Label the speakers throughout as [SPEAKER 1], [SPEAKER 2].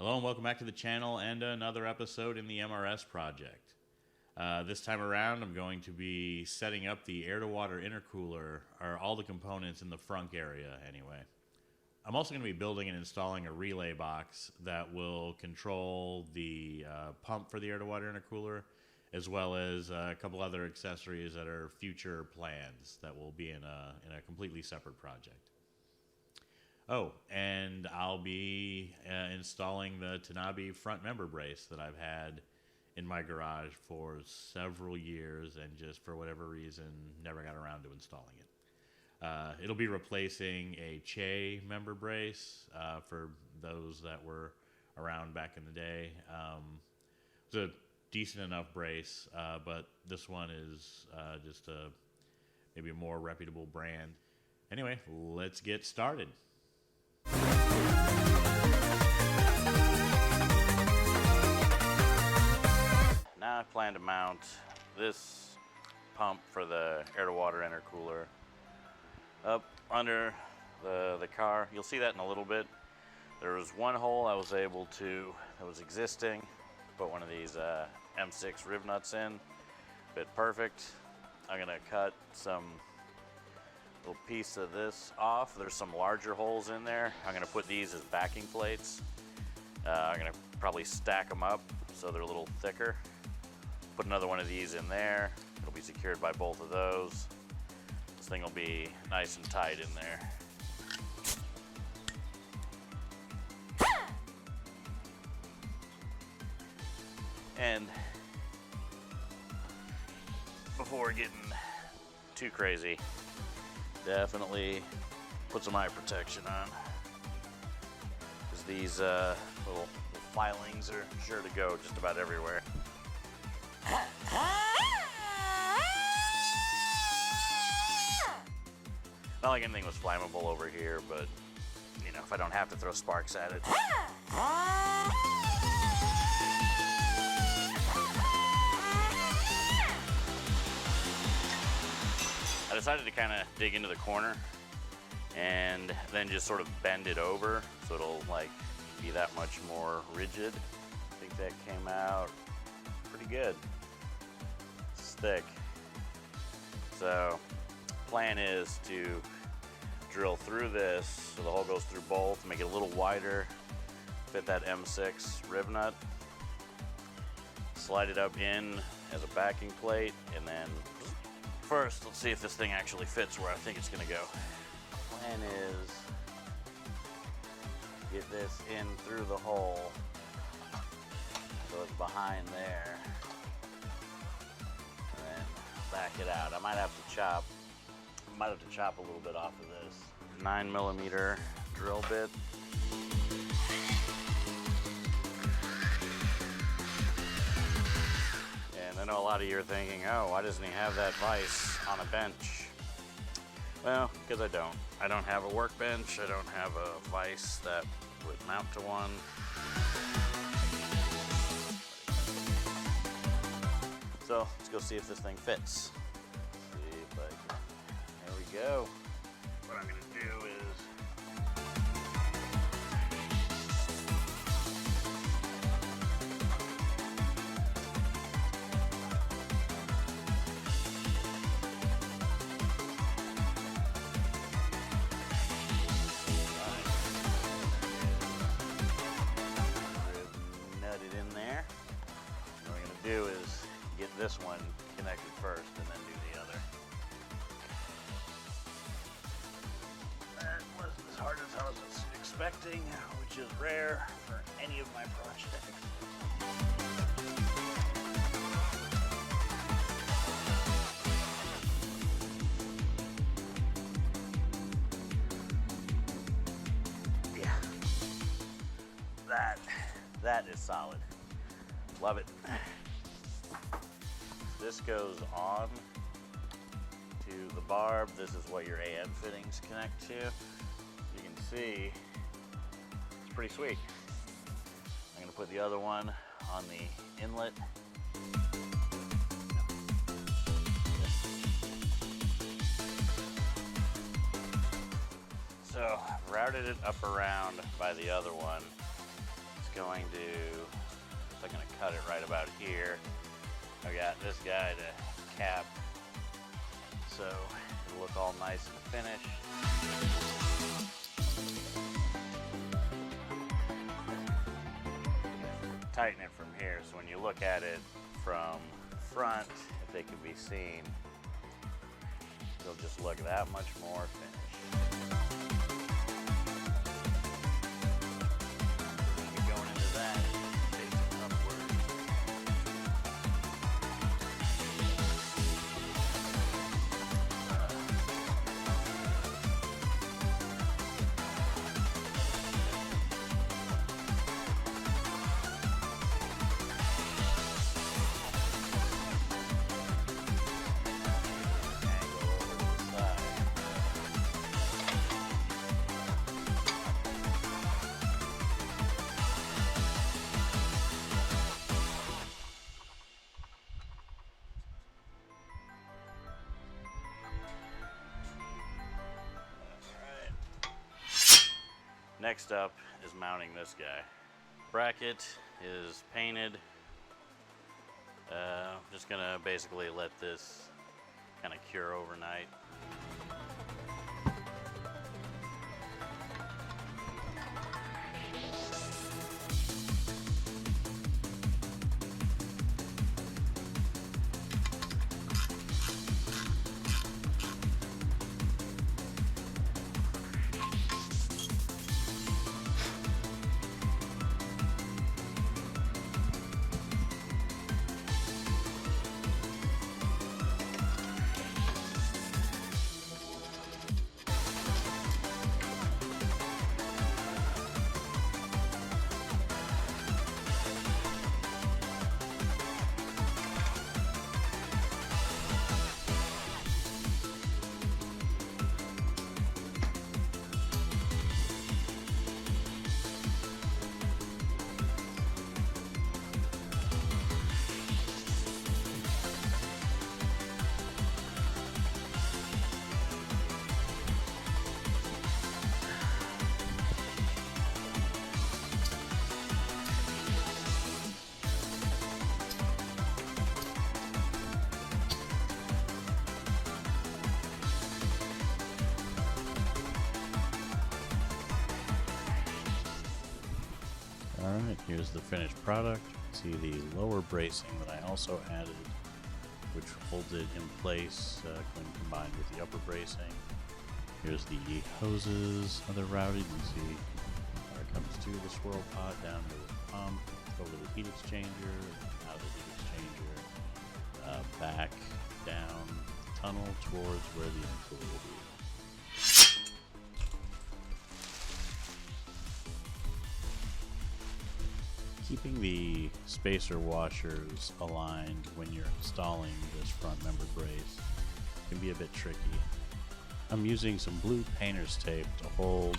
[SPEAKER 1] Hello and welcome back to the channel and another episode in the MRS project. This time around I'm going to be setting up the air-to-water intercooler, or all the components in the Frunk area anyway. I'm also going to be building and installing a relay box that will control the pump for the air-to-water intercooler, as well as a couple other accessories that are future plans that will be in a completely separate project. Oh, and I'll be installing the Tanabe Front Member brace that I've had in my garage for several years and just for whatever reason never got around to installing it. It'll be replacing a Che member brace for those that were around back in the day. It's a decent enough brace, but this one is just maybe a more reputable brand. Anyway, let's get started. Now I plan to mount this pump for the air-to-water intercooler up under the car. You'll see that in a little bit. There was one hole I was able to, that was existing, put one of these M6 riv nuts in, fit perfect. I'm gonna cut some little piece of this off. There's some larger holes in there. I'm gonna put these as backing plates. I'm gonna probably stack them up so they're a little thicker. Put another one of these in there. It'll be secured by both of those. This thing will be nice and tight in there. And before getting too crazy, definitely put some eye protection on, because these little filings are sure to go just about everywhere. Not like anything was flammable over here, but you know, if I don't have to throw sparks at it. I decided to kind of dig into the corner and then just sort of bend it over so it'll like be that much more rigid. I think that came out pretty good. It's thick. So plan is to drill through this so the hole goes through both, make it a little wider, fit that M6 riv nut, slide it up in as a backing plate, and then first let's see if this thing actually fits where I think it's gonna go. Plan is get this in through the hole so it's behind there, and then back it out. I might have to chop a little bit off of this 9mm drill bit. And I know a lot of you are thinking, oh, why doesn't he have that vise on a bench? Well, because I don't. I don't have a workbench. I don't have a vise that would mount to one. So let's go see if this thing fits. See if I can. There we go. What I'm gonna do is nut it in there. What we're gonna do is get this one connected first and then do the other. That wasn't as hard as I was expecting, which is rare for any of my projects. Yeah, that is solid. Love it. This goes on to the barb. This is what your AN fittings connect to. You can see it's pretty sweet. I'm gonna put the other one on the inlet. So I've routed it up around by the other one. It's
[SPEAKER 2] going to, I'm going to cut it right about here. I got this guy to cap, so it'll look all nice and finished. Tighten it from here, so when you look at it from front, if they can be seen, it'll just look that much more finished. Going into that, facing upward. Next up is mounting this guy. Bracket is painted. Just gonna basically let this kind of cure overnight.
[SPEAKER 1] Alright, here's the finished product. See the lower bracing that I also added, which holds it in place when combined with the upper bracing. Here's the hoses that are routed. You can see how it comes to the swirl pot, down to the pump, over the heat exchanger, out of the heat exchanger, back down the tunnel towards where the intercooler will be. Keeping the spacer washers aligned when you're installing this front member brace can be a bit tricky. I'm using some blue painter's tape to hold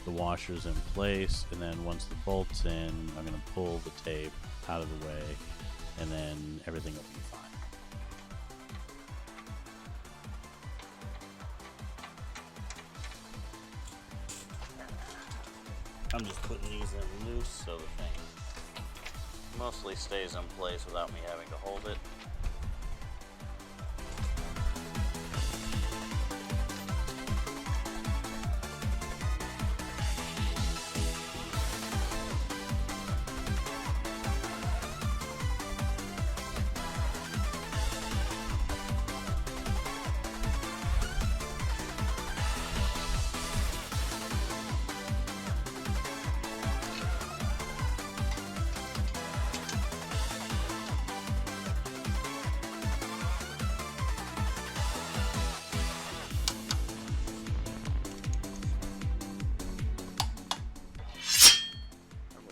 [SPEAKER 1] the washers in place, and then once the bolt's in, I'm going to pull the tape out of the way, and then everything will be fine.
[SPEAKER 2] I'm just putting these in loose so the thing mostly stays in place without me having to hold it.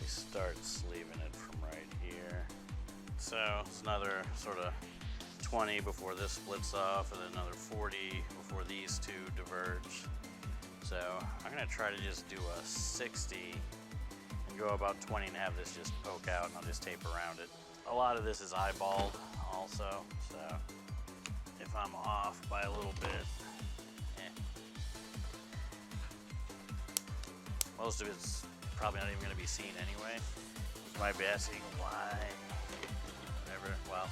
[SPEAKER 2] Start sleeving it from right here. So it's another sort of 20 before this splits off, and then another 40 before these two diverge. So I'm gonna try to just do a 60 and go about 20 and have this just poke out, and I'll just tape around it. A lot of this is eyeballed also, so if I'm off by a little bit, most of it's probably not even going to be seen anyway. You might be asking why. Whatever. Well,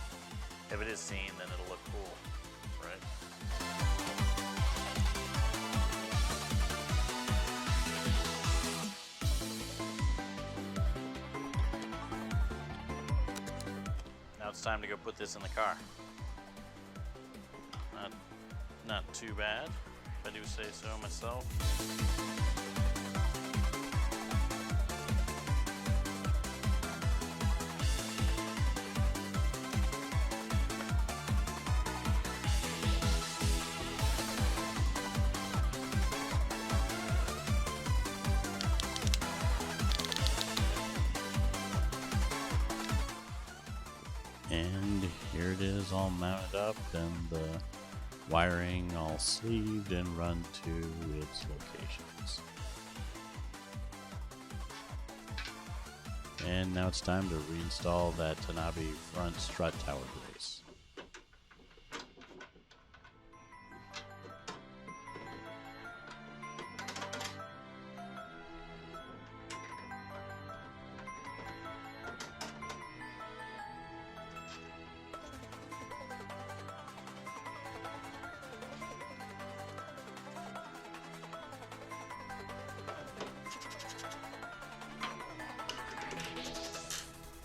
[SPEAKER 2] if it is seen, then it'll look cool, right? Now it's time to go put this in the car. Not too bad, if I do say so myself.
[SPEAKER 1] And here it is, all mounted up and the wiring all sleeved and run to its locations. And now it's time to reinstall that Tanabe Front Strut tower brace.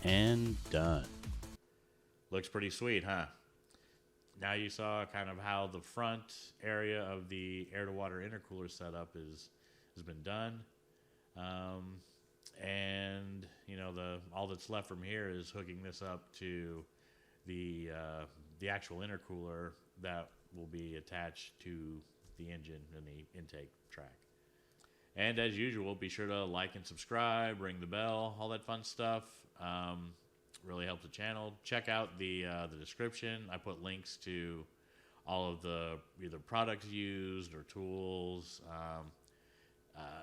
[SPEAKER 1] And done. Looks pretty sweet, huh? Now you saw kind of how the front area of the air-to-water intercooler setup has been done. And you know, all that's left from here is hooking this up to the actual intercooler that will be attached to the engine and the intake track. And as usual, be sure to like and subscribe, ring the bell, all that fun stuff. Really helps the channel. Check out the description. I put links to all of the either products used or tools,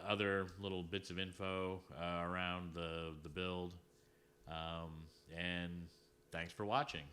[SPEAKER 1] other little bits of info around the build. And thanks for watching.